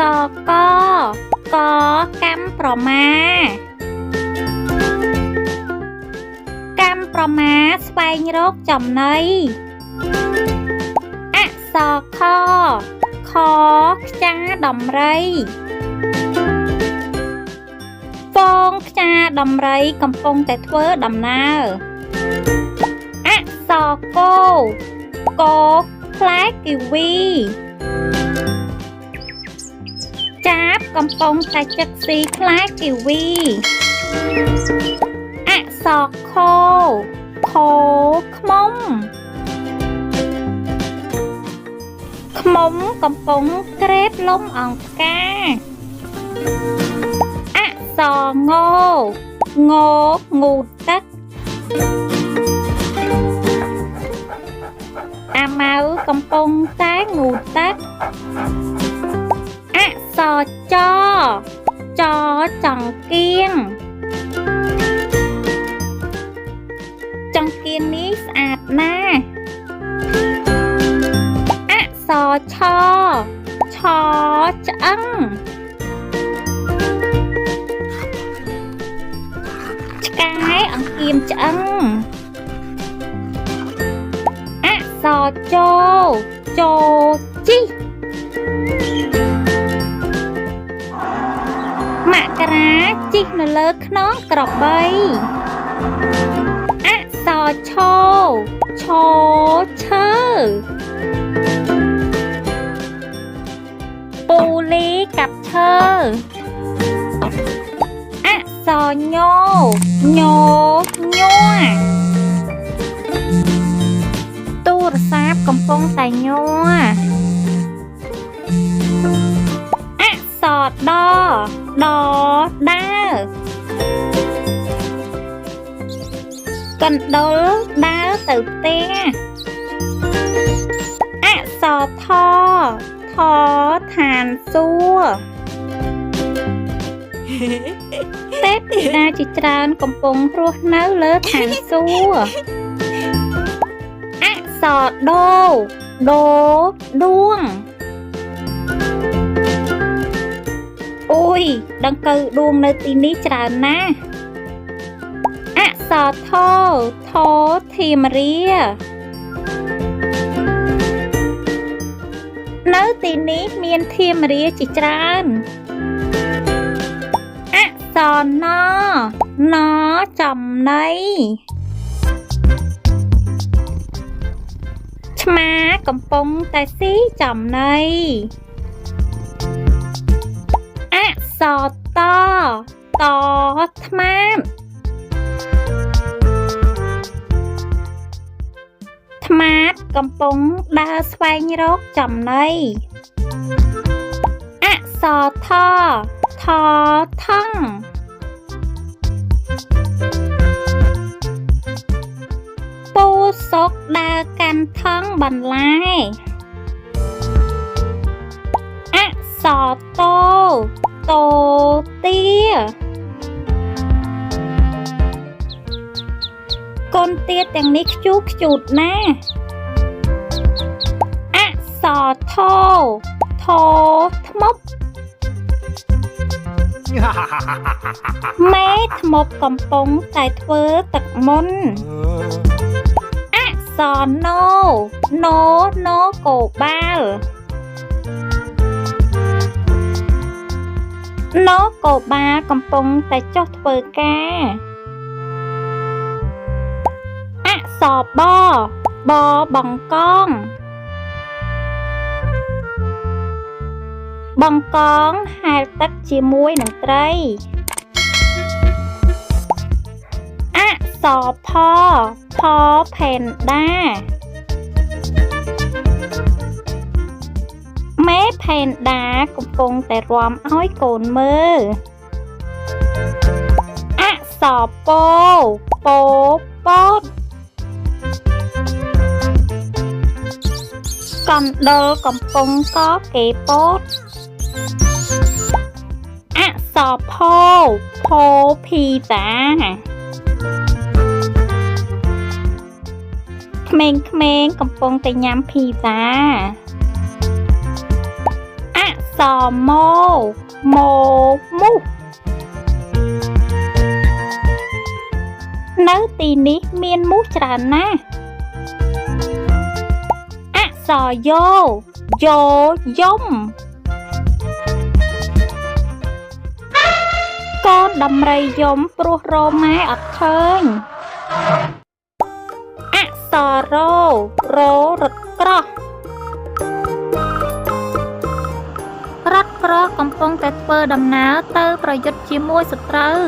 กกกำประมากำประมาสแวงรกจำในอะสอคอจ้าดำไรฟองจ้าดำไรกำปงแต่เทอดำนาอะสอโกคล้ายกิวีจับกำปงแต่จักสีคล้ายกิวีอะสอโคขมกำปงเกรดล้มอ่องกาอะสอโง่งูตักอาเมากำปงซ้ายงูตักอะสอจอจังเกียงนี้สะอาดนะอะสอชอจังกายอังเกียมจังอะสอโจจิมะกราจินเลิกน้องกรอบใบอะสอโชเชอปูลีกับเธออะสอโยัวตู้รทราบกำปงแต่ยัวอะสอดอด้ากันดอด้าตืบเตี้ยอะสอทอฐานซัวเต้ปีดาจิตรานกำปงรัวเนื้อเลือฐานซัวอะสอดด้วงอุ้ยดังเกิดดวงในตีนี้จานนะอะสอทอทีมเรียในตีนี้มีนทีมเรียจิตรานอะสอนนอจำในชมากำปงแต่ซีจำในอะสอต่อทมามทมาดกำปงดาสไวรกจำในอะสอทอท่องปูซกดากันท่องบรรลัยอะสอโตเตี้ยกนเตี้ยแต่งนี้จุดนะอะสอโททมบแม่ทมบกำปงใส่เทอตักมนอะสอโนโกบาลโนโกบากำปงแต่เจ้าเทอกาอะสอบังก้องหายตักจีมวยหนังไตรอะสอพอแผ่นด้าแม่แผ่นดากำปงแต่รวมอ้อยโกนมืออะสอโปดก่อนเดอกำปงก็เกโปดอะสอโพพีตาเมงกำปงแต่ยำพีตาอะ សរម៉ូម៉ូមូសនៅទីនេះមានមូសច្រើនណាស់អក្សរយោយោយំកូនដំរីយំព្រោះរម៉ែអត់ឃើញអក្សររររត់ក្រោះរត់ក្រោះកំពុងតែធ្វើដំណើរទៅប្រយុទ្ធជាមួយសត្រូវ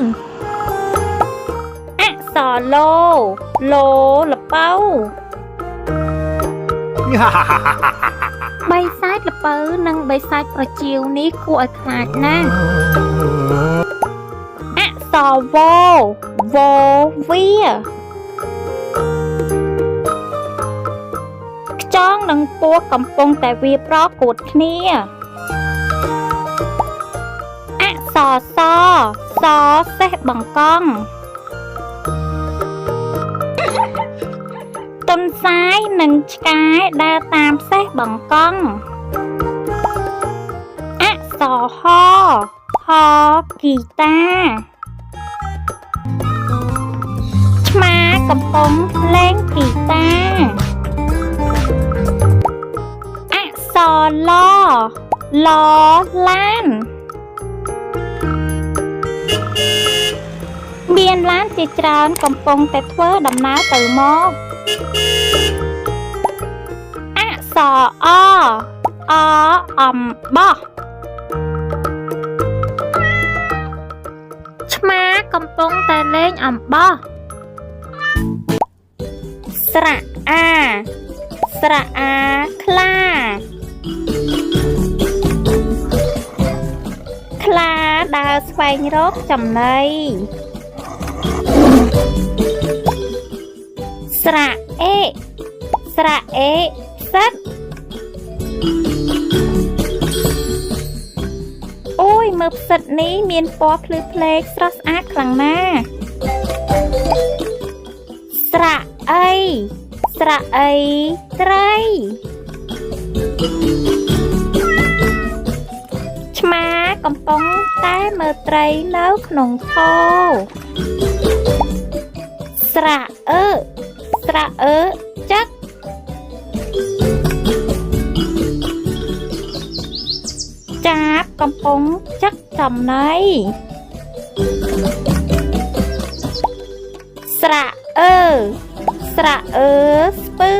អក្សរឡឡលពៅបិសាចល្ពៅនិងបិសាចប្រជៀវនេះគួរឲ្យខ្លាចណាស់អក្សរវវវាខ្យងនិងពស់កំពុងតែវាប្រកួតគ្នាអក្សរសសេះបង្កង់ទុនសាយនិងឆ្កែដើរតាមសេះបង្កង់អក្សរហគីតាឆ្មាកំពុងលេងហ្គីតាអក្សរឡឡានមានឡានជាច្រើនកំពុងតែធ្វើដំណើរទៅមកអក្សរអំបោះឆ្មាកំពុងតែលេងអំបោះស្រៈអាខ្លាដើរស្វែងរកចំណីស្រៈអេសិតអូយមើលផ្សិតនេះមានពណ៌ភ្លឺផ្លេកស្រស់ស្អាតខ្លាំងណាស់ស្រៈអីត្រីឆ្មាកំពុងតែមើលត្រីនៅក្នុងថូស្រៈអឺចឹកចាបកំពុងចឹកចំណីស្រៈអឺស្ពឺ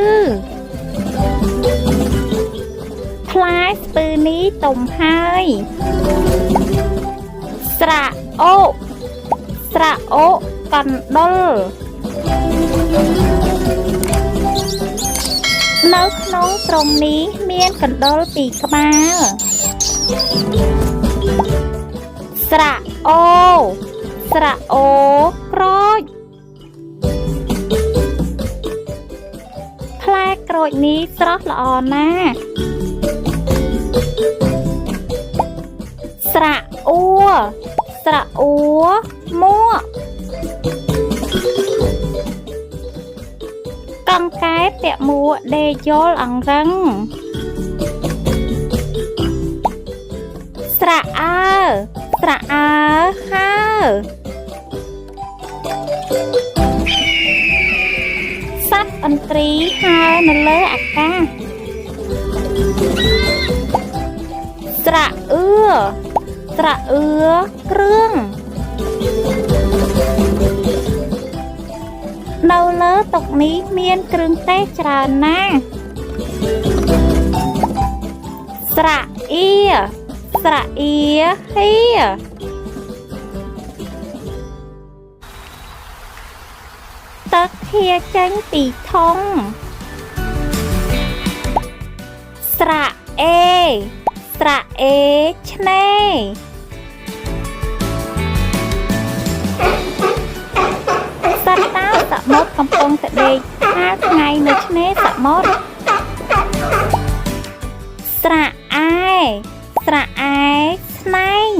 ផ្លែស្ពឺនេះទុំហើយស្រៈអូកណ្ដុរនៅក្នុងទ្រុងនេះមានកណ្ដុរពីរក្បាលស្រៈអូក្រូចផ្លែក្រូចនេះស្រស់ល្អណាស់ស្រៈអួមួកកង្កែពាក់មួកដេកយល់អង្រឹងស្រៈអើហើសត្វអន្ត្រីហើរនៅលើអាកាសស្រៈអឿគ្រឿងនៅលើតុនេះមានគ្រឿងទេសច្រើនណាស់ស្រៈអៀហៀទឹកហៀចេញពីធុងស្រៈអេឆ្នេរសត្វតាសមុទ្រកំពុងតែដេកហាលថ្ងៃនៅឆ្នេរសមុទ្រស្រៈអែស្នែង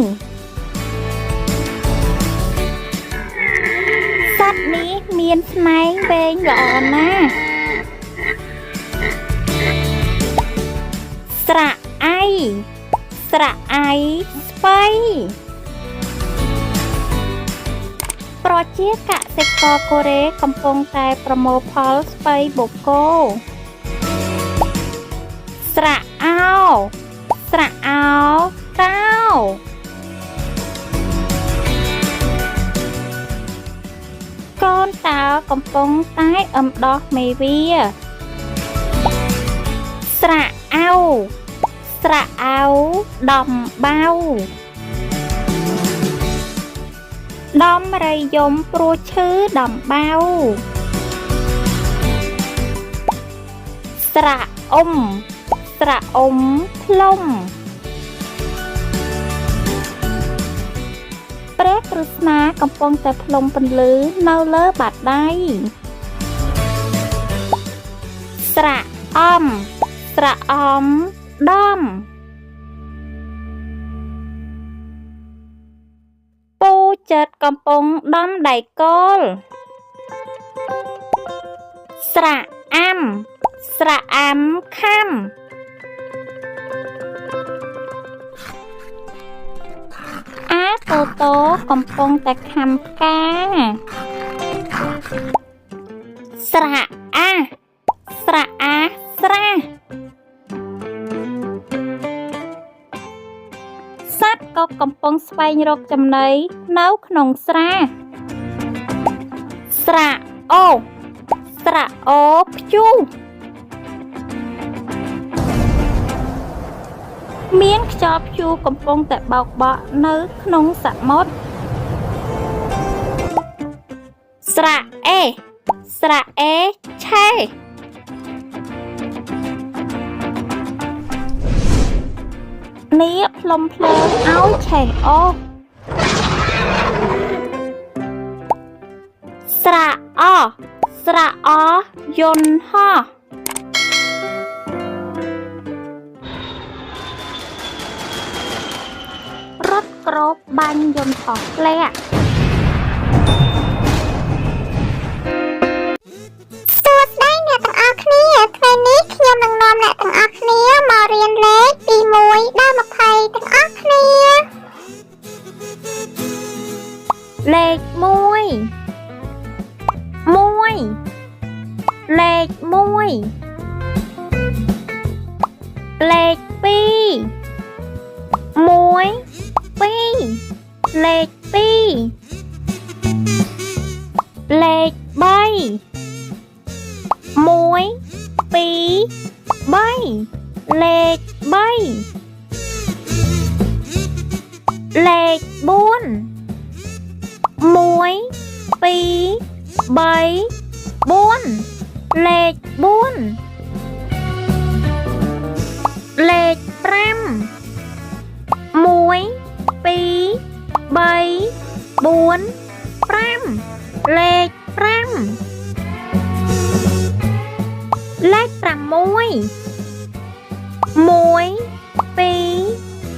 សត្វនេះមានស្នែងវែងល្អណាស់ស្រៈអៃ ស្រៈអៃស្បៃប្រជាកសិករកូរ៉េកំពុងតែប្រមូលផលស្បៃបូកូស្រៈអោស្រៈអោតោកូនតើកំពុងតែអឹមដោះមេវាស្រៈអោស្រៈអោដំបៅដំរៃយំព្រោះឈឺដំបៅស្រៈអ៊ុំស្រៈអ៊ុំផ្លុំព្រះក្រឹស្នាកំពុងតែផ្លុំពន្លឺនៅលើបាតដៃស្រៈអំស្រៈអំដំពូចិត្តកំពុងដំដៃកូលស្រៈអាំស្រៈអាំខំអាតូតូកំពុងតែខំផ្កាស្រៈអាស្រៈអាស្រះសត្វក៏កំពុងស្វែងរកចំណីនៅក្នុងស្រះស្រៈអូស្រៈអូព្យុះមានខ្យល់ព្យុះកំពុងតែបោកបក់នៅក្នុងសមុទ្រស្រៈអេស្រៈអេឆេនេះផ្លុំភ្លើងឲ្យឆេះអូស្រៈអស្រៈអយន្តហោះរត់ក្របបាញ់យន្តហោះធ្លាក់សួស្តីអ្នកទាំងអស់គ្នាថ្ងៃនេះខ្ញុំនឹងនាំអ្នកទាំងអស់គ្នាមករៀនលេខពី1ដល់20ទាំងអស់គ្នាលេខ1 1លេខ1លេខ2 1 2លេខ2លេខ3 1 2 3លេខ3លេខ4 1 2 3 4លេខ4លេខ5 1 2 3 4 5លេខ5លេខ6 1 2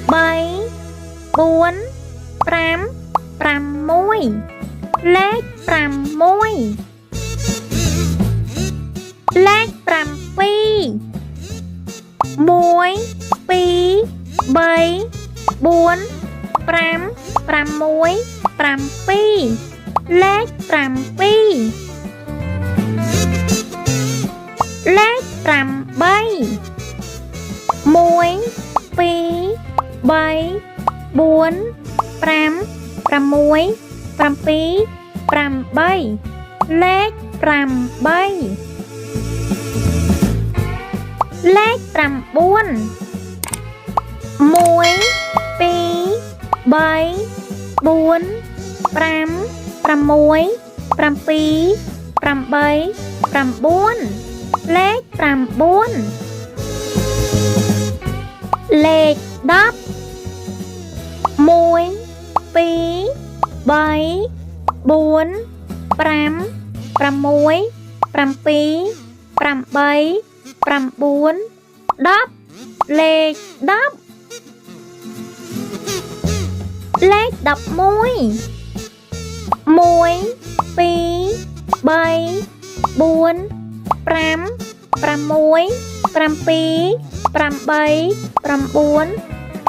3 4 5 6លេខ6លេខ7 1 2 3 4 5 6លេខ7លេខ8 1 2 3 4 5 6 7 8លេខលេខ9 1 2 3 4 5 6 7 8លេខ9លេខ10 1 2 3 4 5 6 7 8 9 10លេខ10លេខ11 1 2 3 4 5 6 7 8 9 លេខ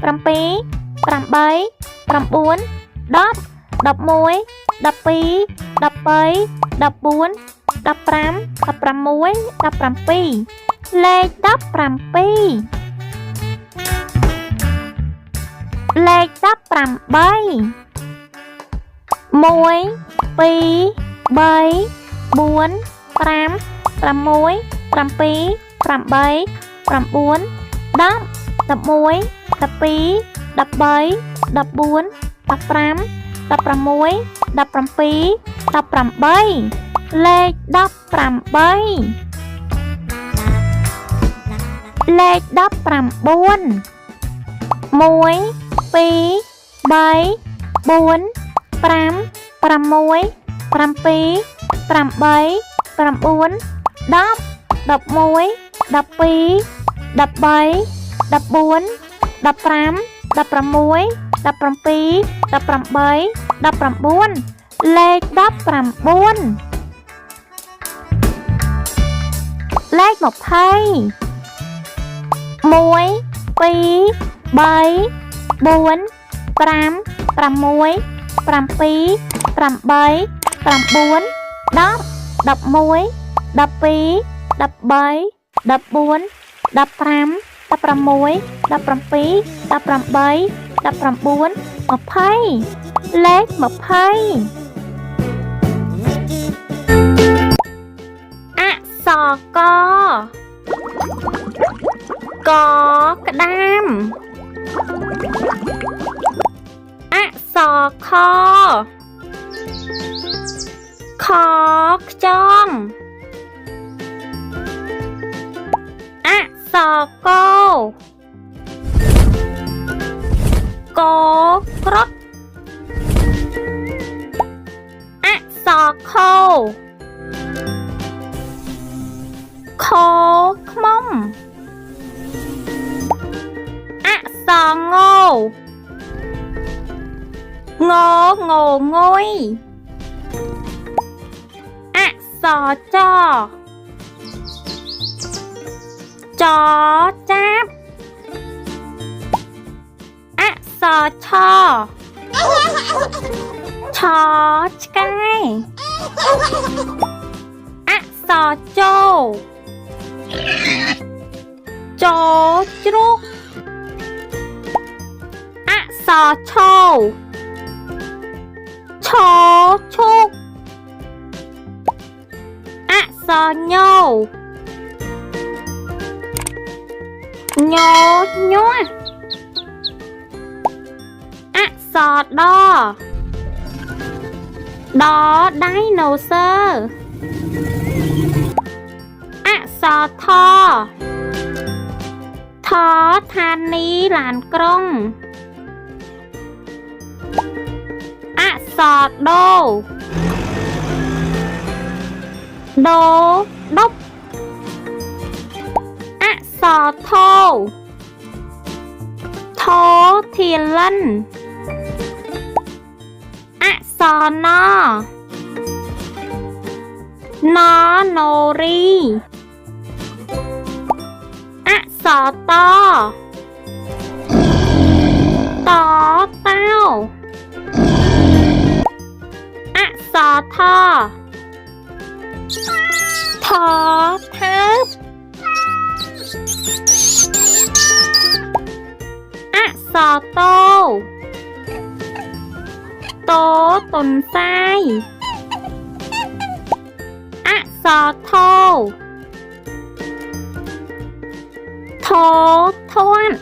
7 8 9 10 11 12 13 14 15 16 17 លេខ17លេខ18 1 2 3 4 5 6 7 8 9 10 11 12 13 14 15 16 17 លេខ18លេខ19 1 2 3 4 5 6 7 8 9 10 11 12 13 14 15 16 17 18 19លេខ19លេខ20 1 2 3 4 5 6 7 8 9 10 11 12 13 14 15 16 17 18 19លេខ20អក្សរកកក្តាម អក្សរខខខ្យង អក្សរកកគ្រុឌ អក្សរខខខ្មុំ អក្សរងងងុយ អក្សរចចចាប់ អក្សរឆឆឆ្កែ អក្សរចូលជ្រូក អក្សរឈ ឈឈូកអក្សរញោញោញ័រអក្សរដដដៃណូស័រអក្សរថថឋានីឡានក្រុងអក្សរដូដប់អក្សរថធាលិនអក្សរណណូរីអក្សរតតោអក្សរថថើបអក្សរតតុនសាយអក្សរថធាន់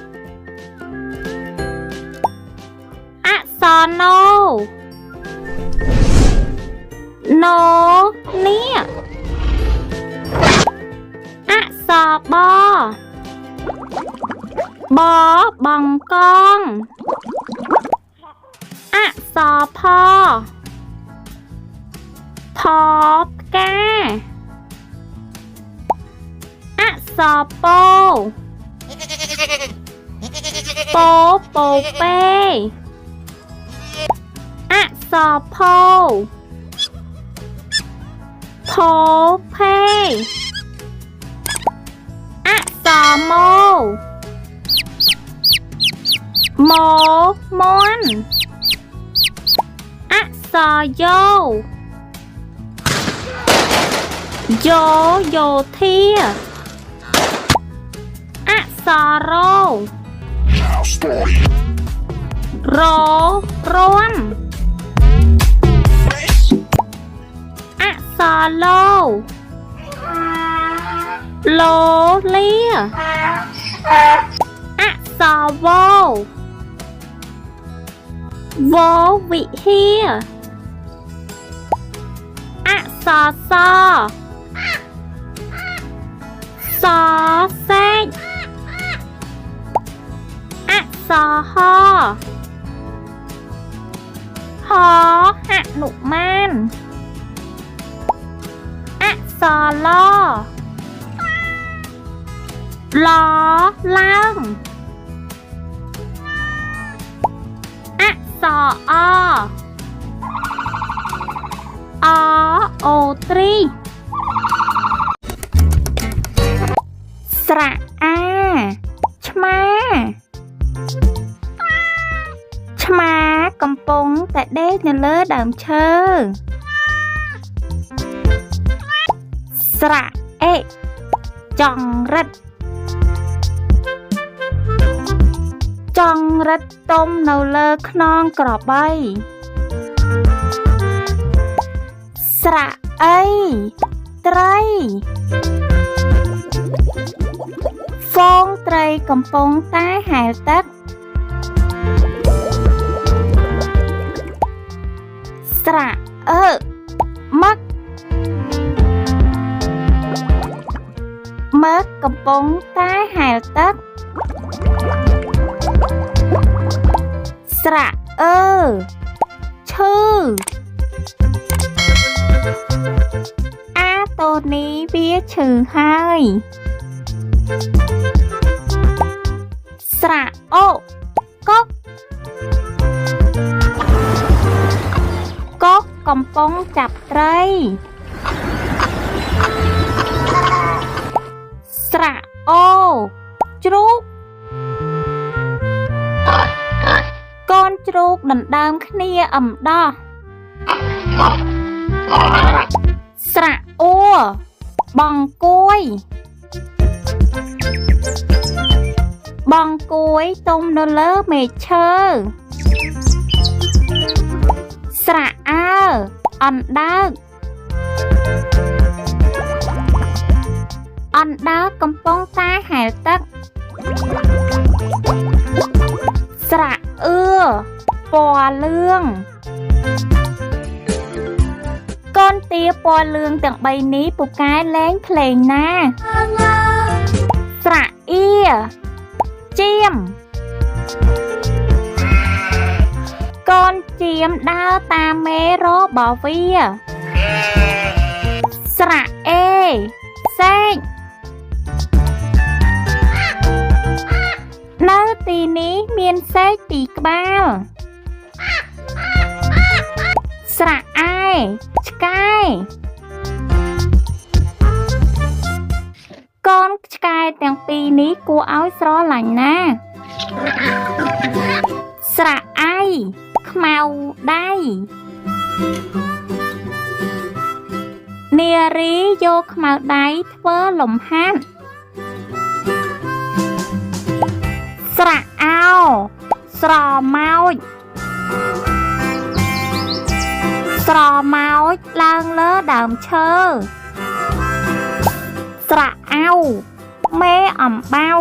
អក្សរណនាអក្សរបបងកងអក្សរផផ្កាអក្សរពោពេអក្សរផភេអក្សរមន់អក្សរយោធាអក្សររាន់អក្សរឡលាអក្សរវវិហារអក្សរសសេកអក្សរហហនុមានអក្សរឡឡើងអក្សរអូត្រីស្រៈអាឆ្មាកំពុងតែដេកនៅលើដើមឈើស្រៈអេចង្រិតទុំនៅលើខ្នងក្របីស្រៈអីត្រីហ្វូងត្រីកំពុងតែហែលទឹកស្រៈមឹកកំពុងតែហែលទឹកស្រៈឈឺអាតូនីវាឈឺហើយស្រៈអូកុកកំពុងចាប់ត្រីស្រៈអូជ្រូកកូនជ្រូកដណ្ដើមគ្នាអំដោះស្រៈអួបងគួយទុំនៅលើមេឃឈើស្រៈអា អណ្ដើកអណ្ដើកកំពុងតែហែលទឹកស្រៈអឿពណ៌លឿងកូនទាពណ៌លឿងទាំង3នេះពូកែលេងភ្លេងណាស្រៈអៀជាមកូនជាមដើរតាមមេរបស់វាស្រៈអេសេកនៅទីនេះមានសេក2ក្បាលស្រៈអែឆ្កែកូនឆ្កែទាំងពីរនេះគួរឲ្យស្រឡាញ់ណាស្រៈអៃខ្មៅដៃនារីយកខ្មៅដៃធ្វើលំហាត់ស្រៈអោស្រមោចស្រមោចឡើងលើដើមឈើស្រៈអៅមេអំបៅ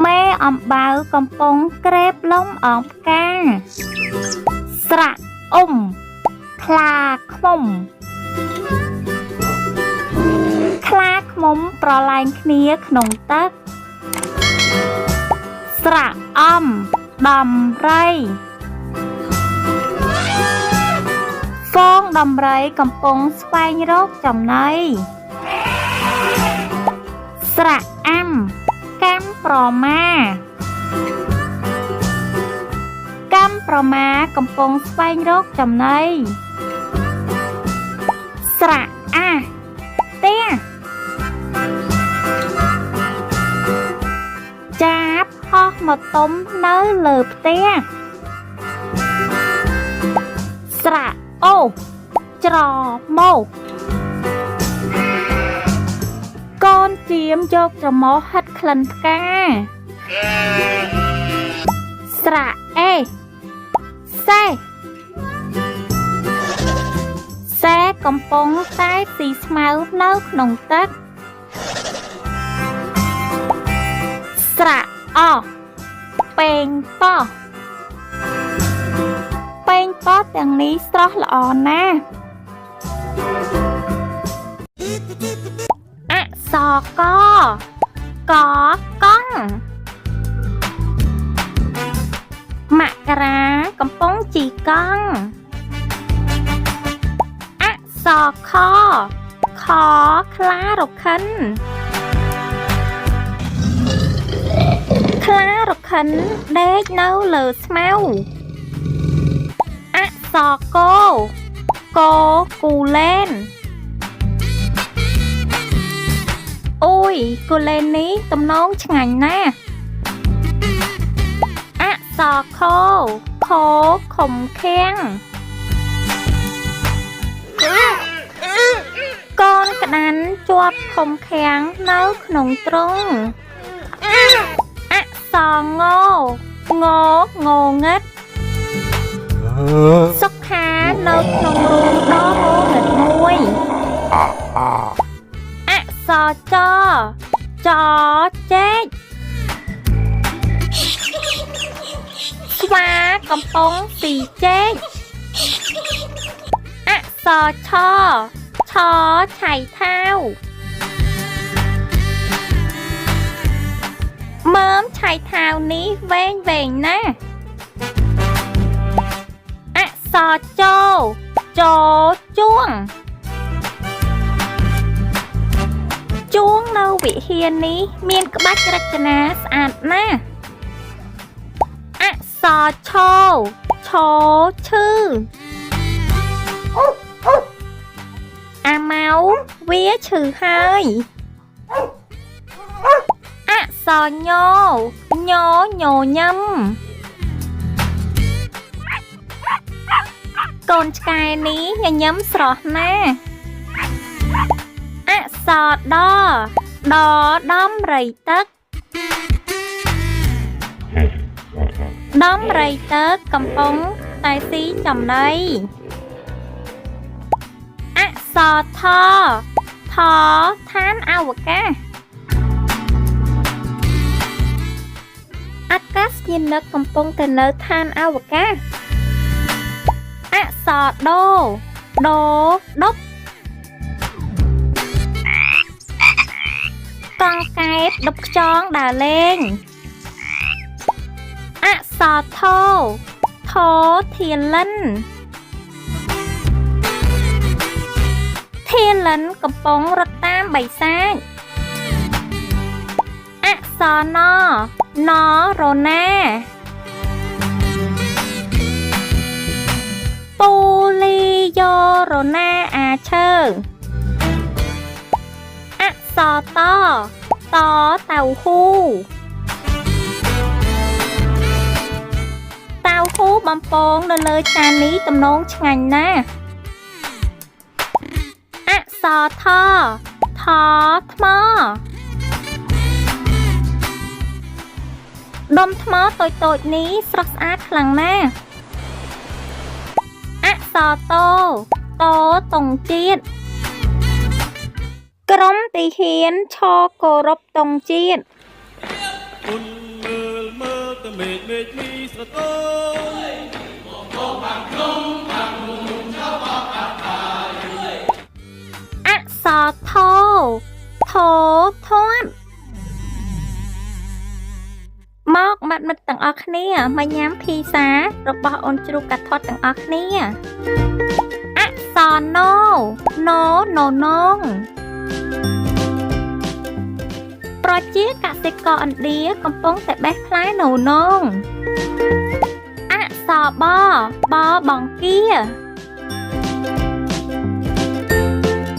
មេអំបៅកំពុងក្រេបលំអងផ្កាស្រៈខ្លាឃ្មុំខ្លាឃ្មុំប្រឡែងគ្នាក្នុងទឹកស្រៈអំដំរីហ្វូងដំរីកំពុងស្វែងរកចំណីស្រៈអាំកម្មប្រមាកម្មប្រមាកំពុងស្វែងរកចំណីស្រៈអាផ្ទះចាបហោះមកទុំនៅលើផ្ទះស្រៈអូច្រមុះកូនជៀមយកច្រមុះហិតក្លិនផ្កាស្រៈអេសេសេកំពុងតែស៊ីស្មៅនៅក្នុងទឹកស្រៈអពេងប៉ោះពេងប៉ោះទាំងនេះស្រស់ល្អណាស់អក្សរកកកង់មករាកំពុងជីកង់អក្សរខខខ្លារខិនខ្លារខិនដេកនៅលើស្មៅអក្សរកគូលែនអូយគូលែននេះទំនងឆ្ងាញ់ណាស់អក្សរខខំខាំងកូនក្តាន់ជាប់ខំខាំងនៅក្នុងទ្រុងអក្សรงងងឹតសុខានៅក្នុងរូងដ៏ងងឹតមួយអក្សរចចេកស្វាកំពុងស៊ីចេកអក្សរឆឆៃថាវមើមឆៃថាវនេះវែងណាស់អក្សរចជួងនៅវិហារនេះមានក្បាច់រចនាស្អាតណាស់អក្សរឈឈឺអាម៉ៅវាឈឺហើយអក្សរញញញឹមកូនឆ្កែនេះញញឹមស្រស់ណាស់អក្សរដំរីទឹកដំរីទឹកកំពុង តែស៊ីចំណីអក្សរថថឋានអវកាសអាកាសយានិកកំពុងតែនៅឋានអវកាសអក្សរដូដដប់កង្កែបដប់ខ្យងដើរលេងអក្សរថធាលិនធាលិនកំពុងរត់តាមបិសាចអក្សរណរណាពូលីយ៉ូរណាអាឈើអក្សរតតៅហ៊ូតៅហ៊ូបំពងនៅលើចាននេះទំនងឆ្ងាញ់ណាស់អក្សរថថ្មដុំថ្មតូចៗនេះស្រស់ស្អាតខ្លាំងណាស់អក្សរតតុងជាតិក្រុមទាហានឈរគោរពតុងជាតិគុណមើលតែមេឃមីស្រទយមកបាំងក្នុងបាំងមុំឆោបអាកាយអក្សរថធាត់មកមិត្តទាំងអស់គ្នាមកញ៉ាំភីសារបស់អូនជ្រូកកាត់ធាត់ទាំងអស់គ្នាអក្សរណនងប្រជាកសិករឥណ្ឌាកំពុងតែបេះផ្លែណនងអក្សរបបង្គា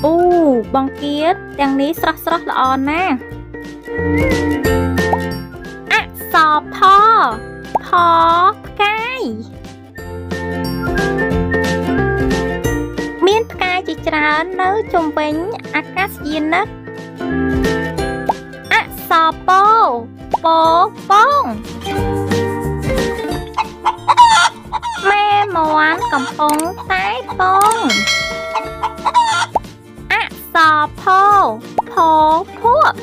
អូបង្គាទាំងនេះស្រស់ល្អណាស់អក្សរផផ្កាយមានផ្កាយជាច្រើននៅជុំវិញអាកាសយានិកអក្សរពងម៉ែមាន់កំពុងតែពងអក្សរភក់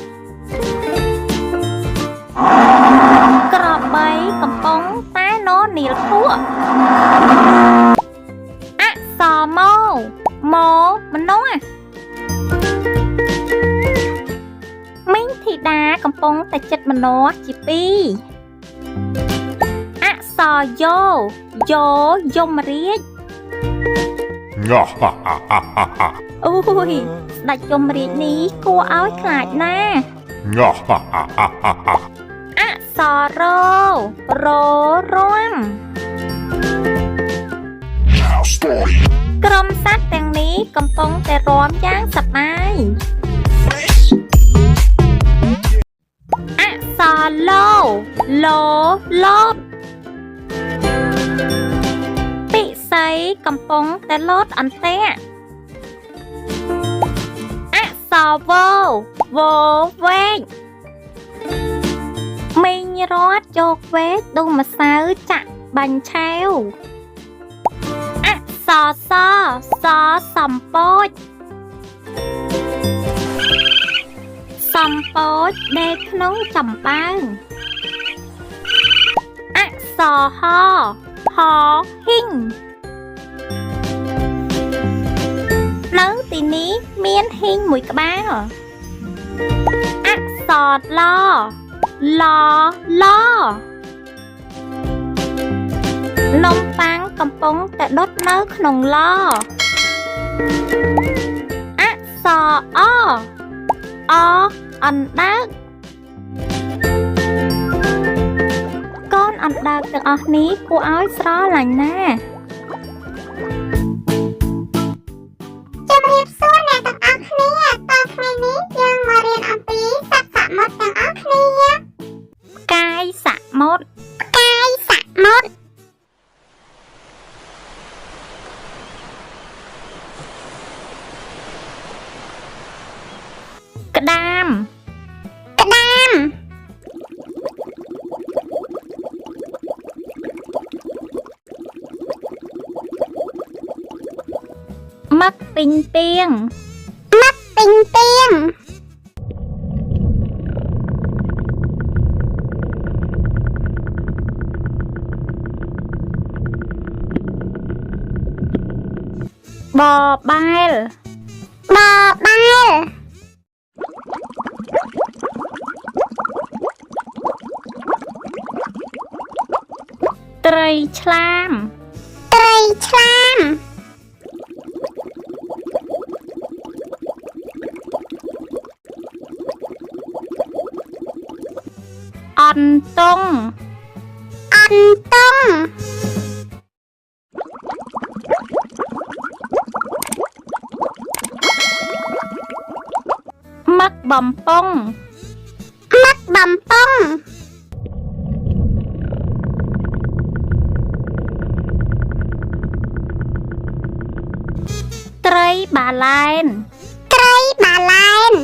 ក្របីកំពុងតែនរនាលភក់អក្សរមនុស្សមីងធីតាកំពុងតែចិត្តមនោជាពីរអក្សរយមរាជអូយស្ដេចយមរាជនេះគួរឲ្យខ្លាចណាស់អក្សររាំក្រុមសត្វទាំងនេះកំពុងតែរាំយ៉ាងសប្បាយអក្សរលោតពិសីកំពុងតែលោតអន្ទាក់អក្សរវែកមីងរត់យកវែកដូងម្សៅចាក់បាញ់ឆាវអក្សរសំពោចដេកក្នុងចំបើងអក្សរហហ៊ីងនៅទីនេះមានហ៊ីងមួយក្បាលអក្សរឡនំប៉័ងកំពុងតែដុតនៅក្នុងឡអក្សរអណ្ដើកកូនអណ្ដើកទាំងអស់នេះគួរឲ្យស្រឡាញ់ណាស់ជំរាបសួរអ្នកទាំងអស់គ្នាតើថ្ងៃនេះយើងមករៀនអំពីសត្វសមុទ្រទាំងអស់គ្នាផ្កាយសមុទ្រក្តាម ក มักปิงเปียง มักปิงเปียงบอใบล บอใบล ไตรฉลาม ไตรฉลาม อ่อนตง อันต้ง มักบอมป้อง มักบำป้อง ไตรบาลายน ไตรบาลายน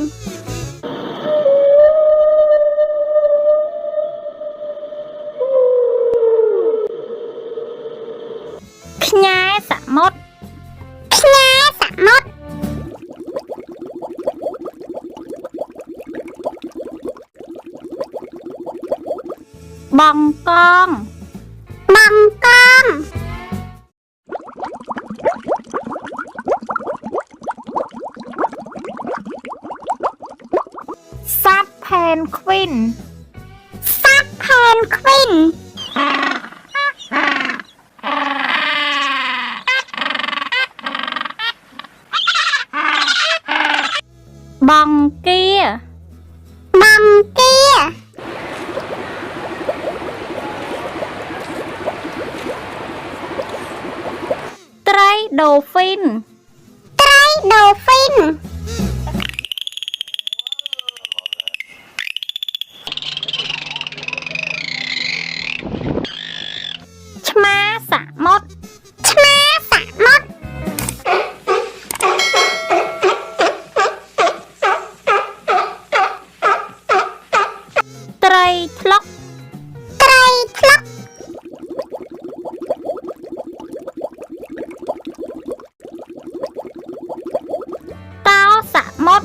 ขยายสะมด ขยายสะมด บองกอง บังกอง ซัดเพนควิน ซักแพนควิน บองเกีย บังเกีย ไตรโดฟิน ไตรโดฟิน ชมาสะมด ชมาสะมด ไตรทลก ไตรทลก เต้าสะมด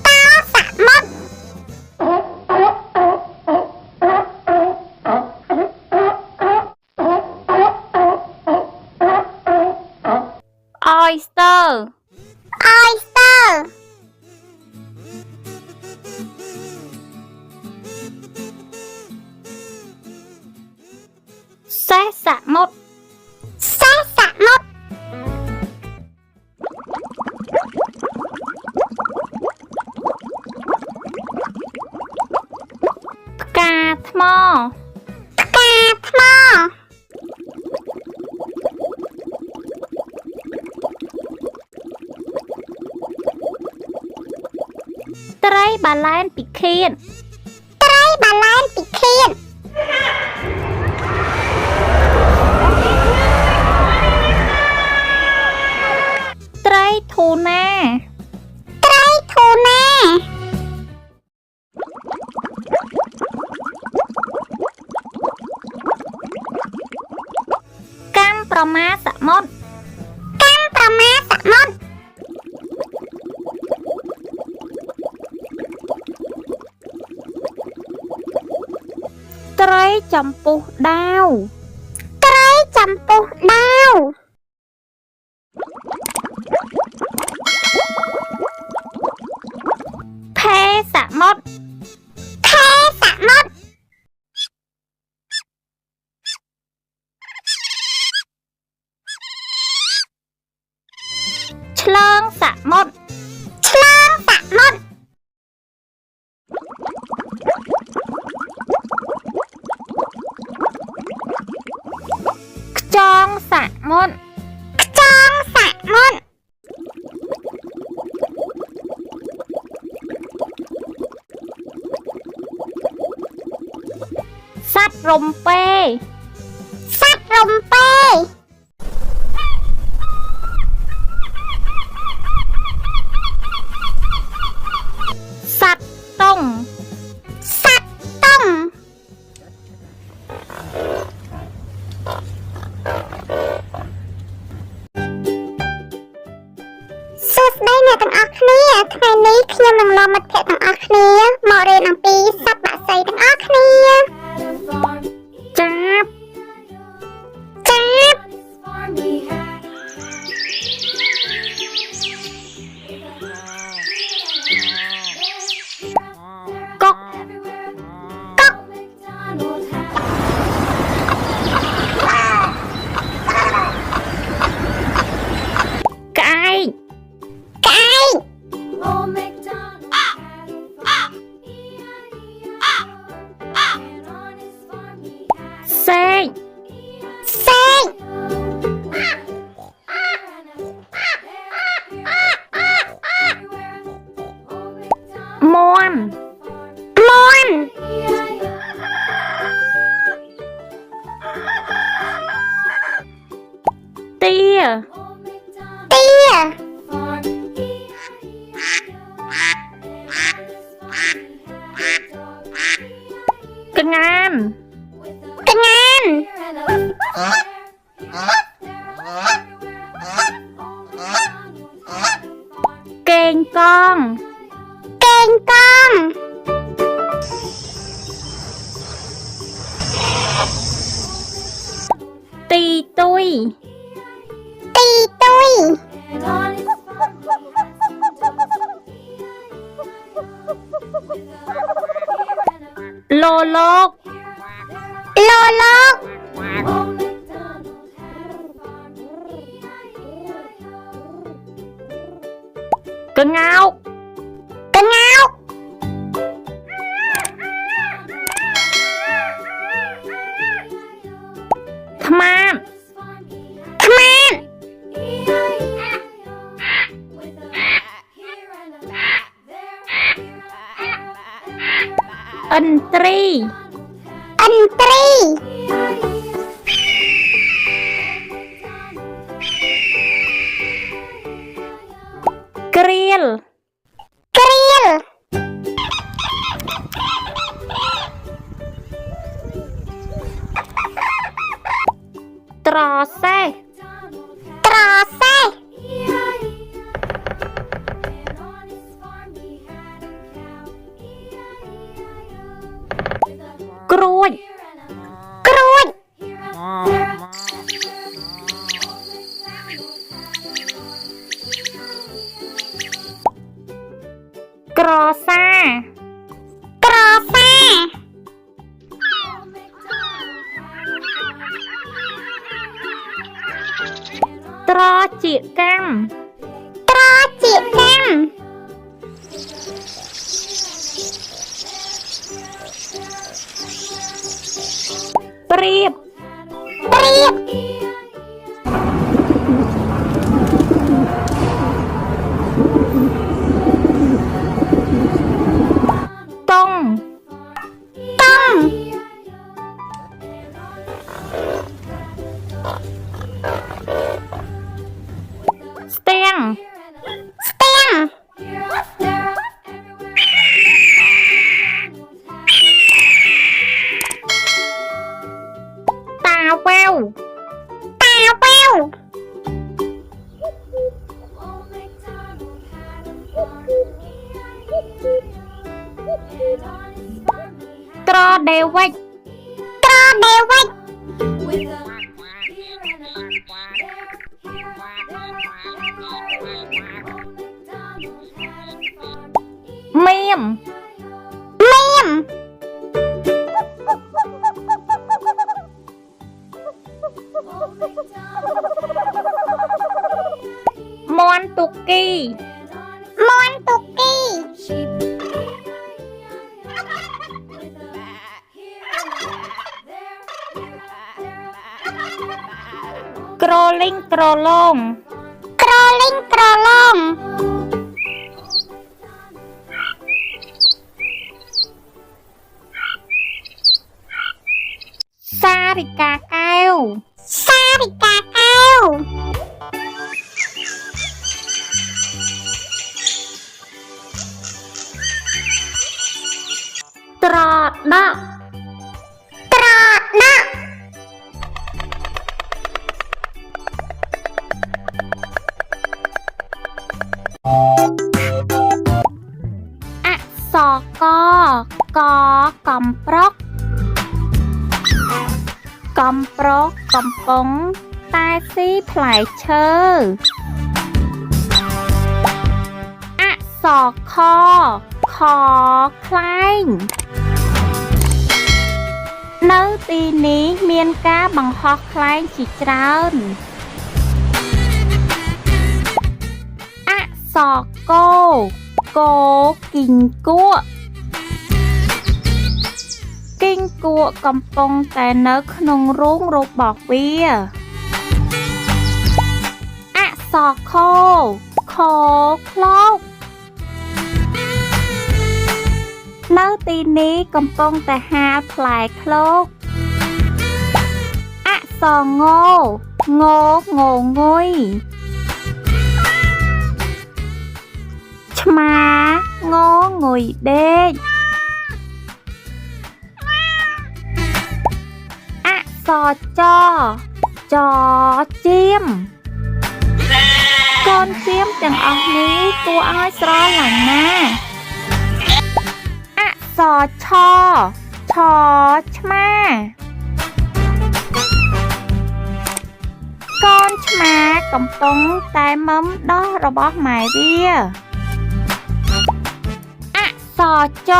ตาสะมด ออยสเตอร์ ออยสเตอร์ แซะสะมด แซะสะมด พกาทมอ กาทมอ ไตรบาลานปิเคียน ไตรบาลานปิเคียน ไตรทูนา ไตรทูนา กัมประมาสะมด กัมประมาสะมด ไตรจำปุดาว ไตรจำปุดาว แพสะมด แพสะมด เฉลิงสะมด เฉลิงสะมด ขจองสะมด จองสะมด สัตว์รมเป สัตว์ลมเป สัตว์ต้ง สัตว์ต้ม ก អ្នកទាំងអស់គ្នាថ្ងៃនេះខ្ញុំនឹងនាំមិត្តភក្តិទាំងអស់គ្នាមករៀនអំពីសត្វបក្សីទាំងអស់គ្នាចាប់កុកក្អែកសេកមាន់ទាក្ងានកេងកងទីទុយโลโลกក្ងោកខ្មាតឥន្ទ្រីក្រៀលត្រសេះក្រួចក្រសាត្រជាកម្មព្រៀបតុងស្ទាំងតាវ៉ាវត្រដេវិចមៀមមាន់ទុគីក្រលីងក្រឡងសារិកាកែវត្រដក់ កំប្រុសកំពុងតែស៊ីផ្លែឈើអក្សរខខខ្លែងនៅទីនេះមានការបង្ហោះខ្លែងជាច្រើនអក្សរកគោគីងគក់គីងគក់កំពុងតែនៅក្នុងរូងរបស់វាអក្សរខខខ្លោកនៅទីនេះកំពុងតែហាលផ្លែឃ្លោកអក្សรงងងងុយឆ្មាងងុយដេកអក្សរចជៀមកូនជៀមទាំងអស់នេះគួរឲ្យស្រឡាញ់ណាស់អក្សរឆឆ្មាកូនឆ្មាកំពុងតែមុំដោះរបស់ម៉ែវាអក្សរជ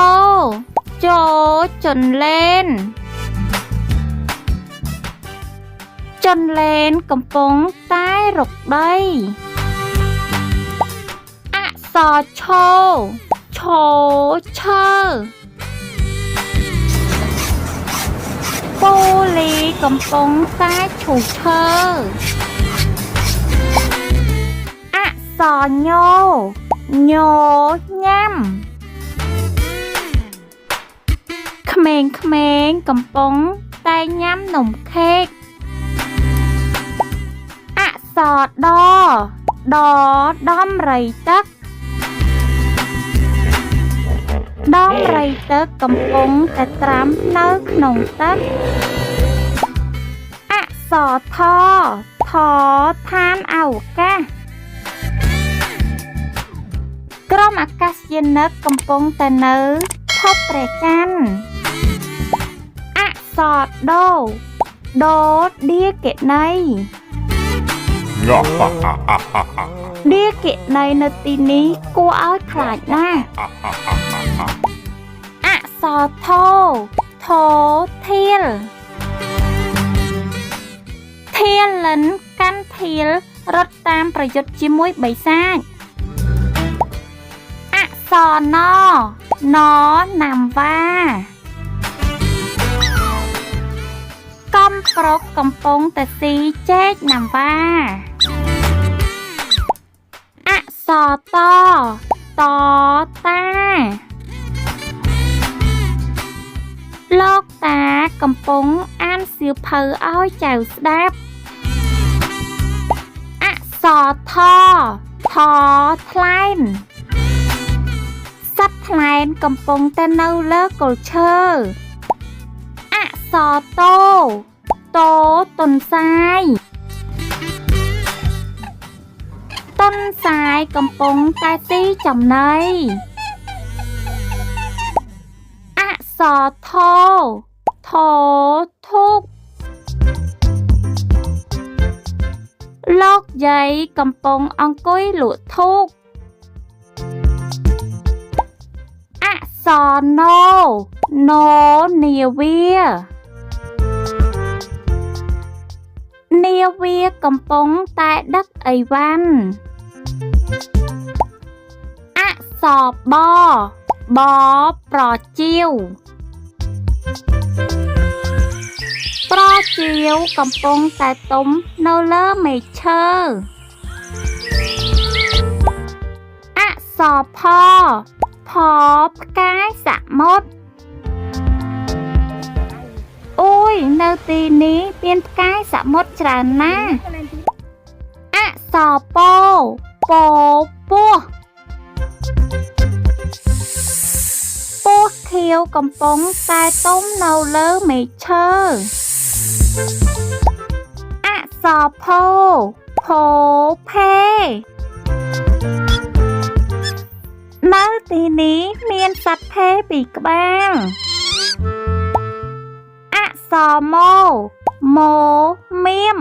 ជន្លែនចន្លែនកំពុងតែរកដីអក្សរឈឈើពូលីកំពុងតែឈូឈើអក្សរញញ៉ាំក្មេងកំពុងតែញ៉ាំនំខេកអក្សរដំរីទឹកដំរីទឹកកំពុងតែត្រាំនៅក្នុងទឹកអក្សរថឋានអវកាសក្រុមអាកាសយានិកកំពុងតែនៅភពព្រះច័ន្ទអក្សរដដៀកិណីដៀកិណីនៅទីនេះគួរឲ្យខ្លាចណាស់អក្សរថធាលលិនកាន់ធាលរត់តាមប្រយុទ្ធជាមួយបិសាចអក្សរណណាំវ៉ាកំប្រុសកំពុងតែស៊ីចេកណាំវ៉ាអក្សរតាលោកតាកំពុងអានសៀវភៅឲ្យចៅស្ដាប់អក្សរថថ្លែនសត្វថ្លែនកំពុងតែនៅលើគល់ឈើអក្សរតតុនសាយកំពុងតែស៊ីចំណីអក្សរថធូបលោកយាយកំពុងអង្គុយលក់ធូបអក្សរណនាវាកំពុងតែដឹកអីវ៉ាន់អក្សរបប្រជាវកំពុងតែទុំនៅលើមែកឈើអក្សរផផ្កាយសមុទ្រអូយនៅទីនេះមានផ្កាយសមុទ្រច្រើនណាស់អក្សរពស់ខៀវកំពុងតែទុំនៅលើមែកឈើអក្សរផផេនៅទីនេះមានសត្វភេពីរក្បាលអក្សរ โมเมียม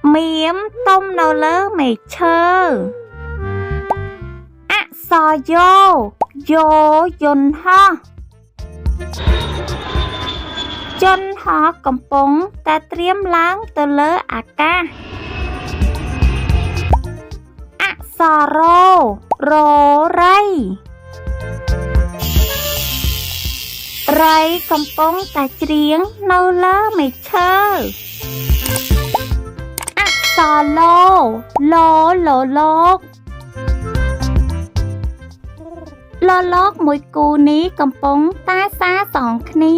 เมียมต้มនៅលើមែកឈើអក្សរយោយន្តហោះយន្តហោះកំពុងតែត្រៀមឡើងទៅលើអាកាសអក្សរររៃរៃកំពុងតែច្រៀងនៅលើមែកឈើអក្សរលោកមួយគូនេះកំពុងតែសាសងគ្នា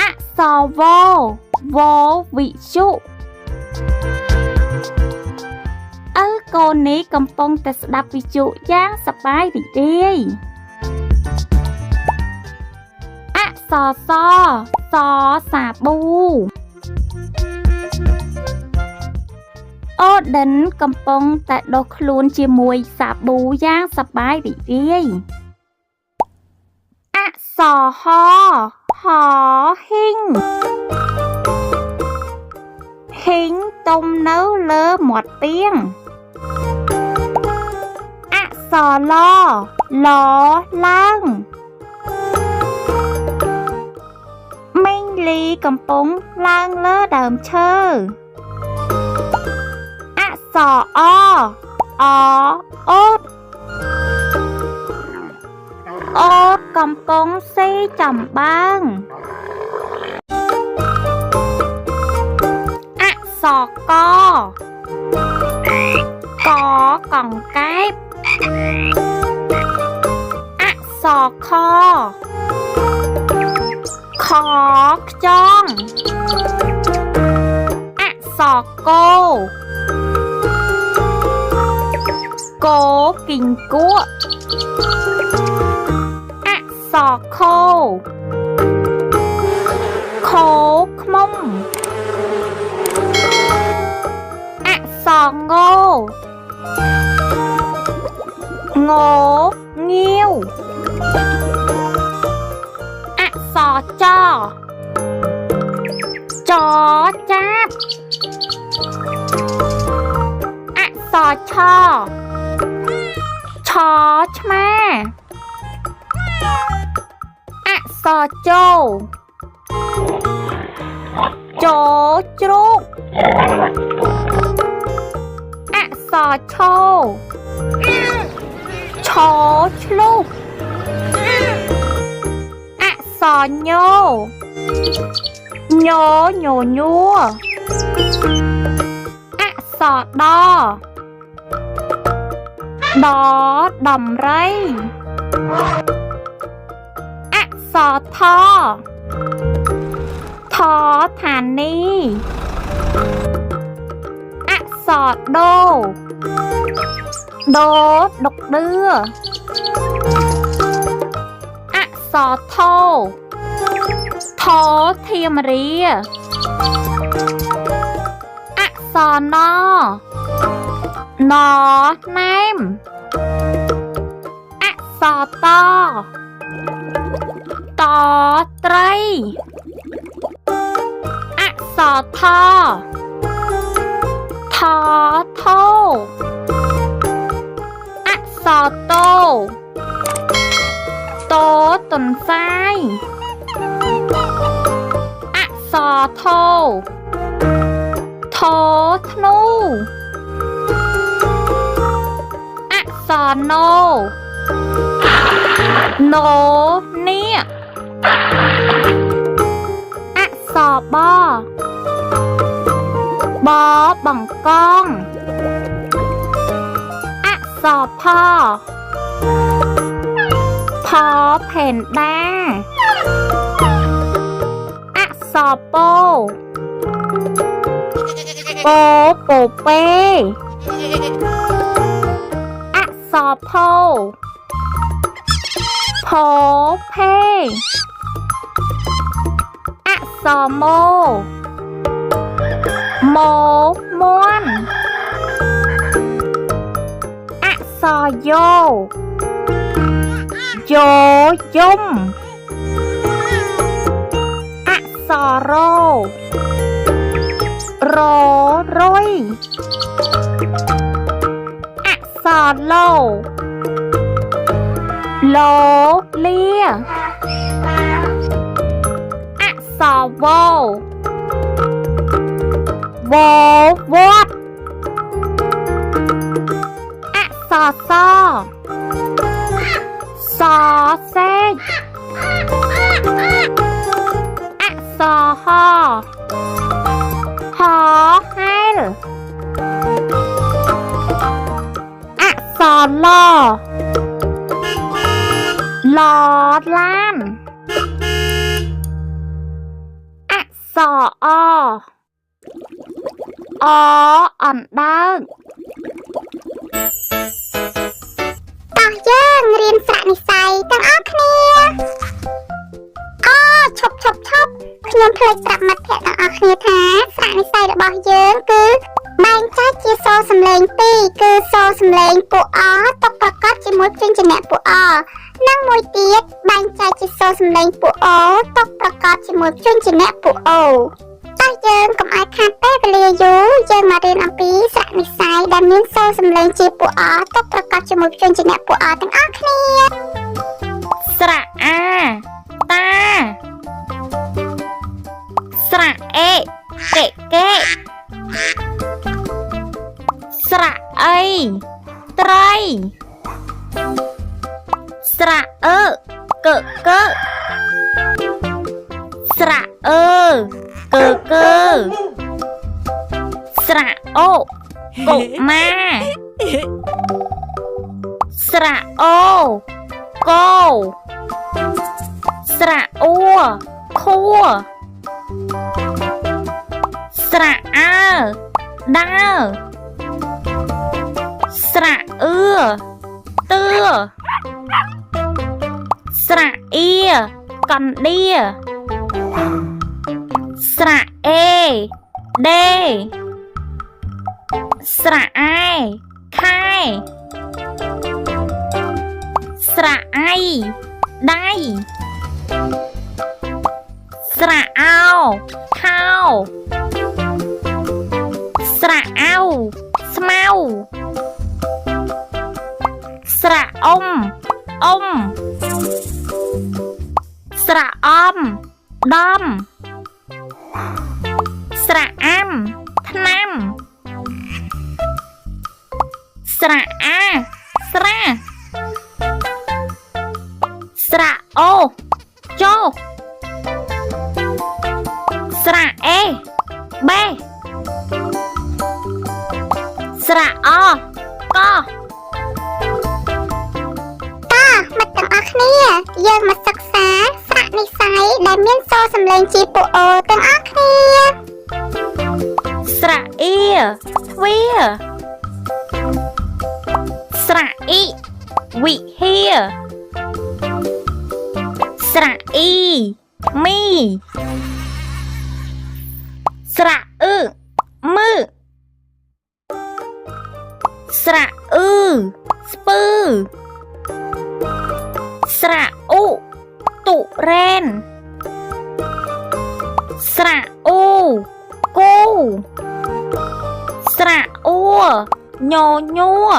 អក្សរវវិជ្ជុឪកូននេះកំពុងតែស្ដាប់វិទ្យុយ៉ាងសប្បាយរីករាយអក្សរសសាប៊ូអូដិនកំពុងតែដុសខ្លួនជាមួយសាប៊ូយ៉ាងសប្បាយរីករាយអក្សរហហ៊ីងទុំនៅលើមាត់ពាងអក្សរឡឡើងមីងលីកំពុងឡើងលើដើមឈើអក្សរអូតកំពុងសេចំបើងអក្សរកកង្កែបអក្សរខខ្យងអក្សរគោគីងគក់អក្សរខខ្មុំអក្សរងងាវអក្សរចចាបអក្សរឆឆ្មាអក្សរជជ្រូកអក្សរឈឆ្លុះអក្សរញួរអក្សរដំរីអក្សរថឋានីអក្សរដូដុកឌឿអក្សរថធាមរាអក្សរណណែមអក្សរតត្រីអក្សរថអក្សរតទន្សាយអក្សរធធ្នូអក្សរណនាគអក្សរបបង្កងអក្សរផផែនដាអក្សរពពេអក្សរផភេអក្សរមាន់អក្សរយោ យោយំអក្សរររុយអក្សរឡលាអក្សរវវត្តអក្សរសសេកអក្សរហហែលអក្សរឡឡានអក្សរអអណ្ដើកតោះយើងរៀនស្រៈនិស្ស័យទាំងអស់គ្នាឈប់ខ្ញុំភ្លេចប្រាប់មិត្តភក្តិទាំងអស់គ្នាថាស្រៈនិស្ស័យរបស់យើងគឺបែងចែកជាសូរសំឡេង2គឺសូរសំឡេងពួកអតកប្រកបជាមួយព្យញ្ជនៈពួកអនិងមួយទៀតបែងចែកជាសូរសំឡេងពួកអូតកប្រកបជាមួយព្យញ្ជនៈពួកអូតែយើងកុំឲ្យខាតពេលវេលាយូរយើងមករៀនអំពីស្រៈនិស្ស័យដែលមានសូរសំឡេងជាពួកអតកប្រកបជាមួយព្យញ្ជនៈពួកអទាំងអស់គ្នា ស្រៈអាតាស្រៈអេកេស្រៈអីត្រីស្រៈអើកស្រៈអើកស្រៈអូកុមាស្រៈអូកោស្រៈអួខួស្រៈអើដើស្រៈអឺទឿស្រៈអៀកណ្ដៀស្រៈអេដេស្រៈអែខែស្រៈអៃដៃស្រៈអោខោស្រៈអៅស្មៅស្រៈអ៊ំស្រៈអំដំស្រៈអាំថ្នាំស្រៈអាស្រះស្រៈអូចុះស្រៈអេបេស្រៈអកមិត្តទាំងអស់គ្នាយើងមកសិក្សាស្រៈនិស្ស័យដែលមានសូរសំឡេងជាពួកអូទាំងអស់គ្នា ស្រៈអៀទ្វាស្រៈអ៊ីវិហារស្រៈអ៊ីមីស្រៈអឺមឺស្រៈអឺស្ពឺស្រៈអ៊ូតុរ៉ែនស្រៈអូគូស្រៈអួញញួរ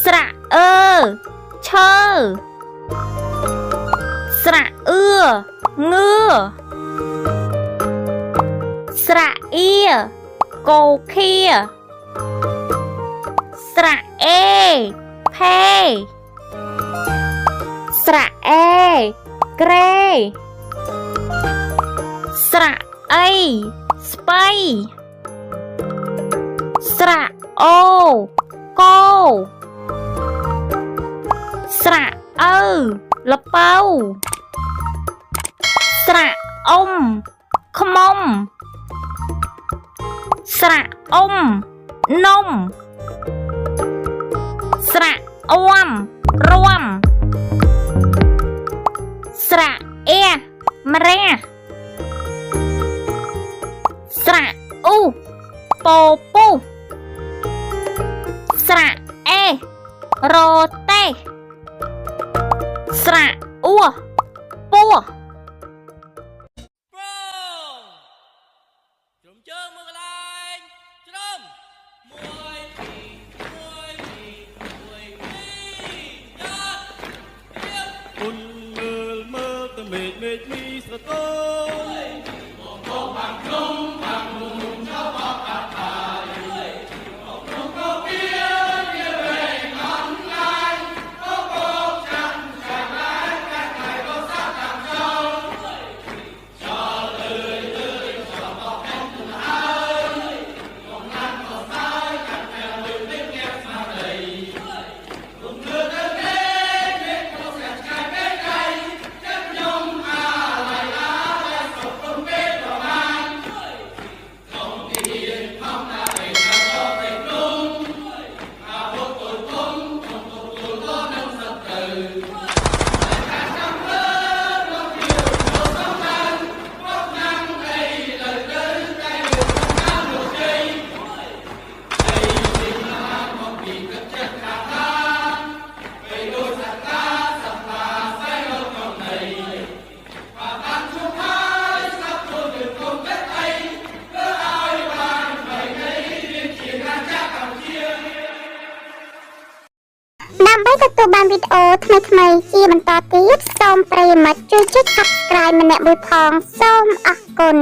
ស្រៈអឺឈើស្រៈអឺងឿស្រៈអៀកោខៀស្រៈអេផេស្រៈអេក្រេស្រៈអីស្បៃស្រៈអូកោស្រៈអើលពៅស្រៈអ៊ំខ្មុំស្រៈអ៊ំនំស្រៈអ៊ំរួមស្រៈអែម្រះស្រៈអ៊ូពោពុស្រៈអេរ៉ូតេ ស្រៈអួពោះ Pro ជ្រុំជើងមើលកន្លែងជ្រុំមួយពីរមួយពីរមួយពីរយ៉ាត់រៀបគុនមើលតមេឃមីស្រទងបងបងបាំងក្រុមបាំងមុំចៅបបកាត់ថាយបងបងក៏វាវែងអន់ឡាយក៏បោកចាំចាំឡាយកាត់ហើយក៏សាប់តាមចោលចោលអើយអើយចោលបោកតែទៅហើយបងណាត់ក៏សាយកាត់តែលើទឹកញ៉ាំស្មារតីគុំលើទៅទេមេក៏ស្កាត់ឆ្ងាយពេកដៃចាប់ខ្ញុំអាឡៃអាឡៃសុខគុំពេកប្រមាណក្នុងទីខំតាពេកដល់ពេកនោះអាវុធទុលគុំទុលក៏នឹងសត្វទៅការចាំមើលមកពីលោកសំបានមកណាំអីលើទៅតែលោកសំបានលោកជ័យអីទីណាមកពីទឹកចិត្តខាងខាងពេលដូចសត្វតាសត្វតាស្វែងរកក្នុងដីបានជួបហើយស្ដាប់ខ្លួនយើងគុំតែអីធ្វើឲ្យបានបីនៃរៀនជារាជាកម្ពុជា ដើម្បីទទួលបានវីដេអូថ្មីៗជាបន្តទៀតសូមប្រិយមិត្តជួយចុច Subscribe ម្នាក់មួយផងសូមអរគុណ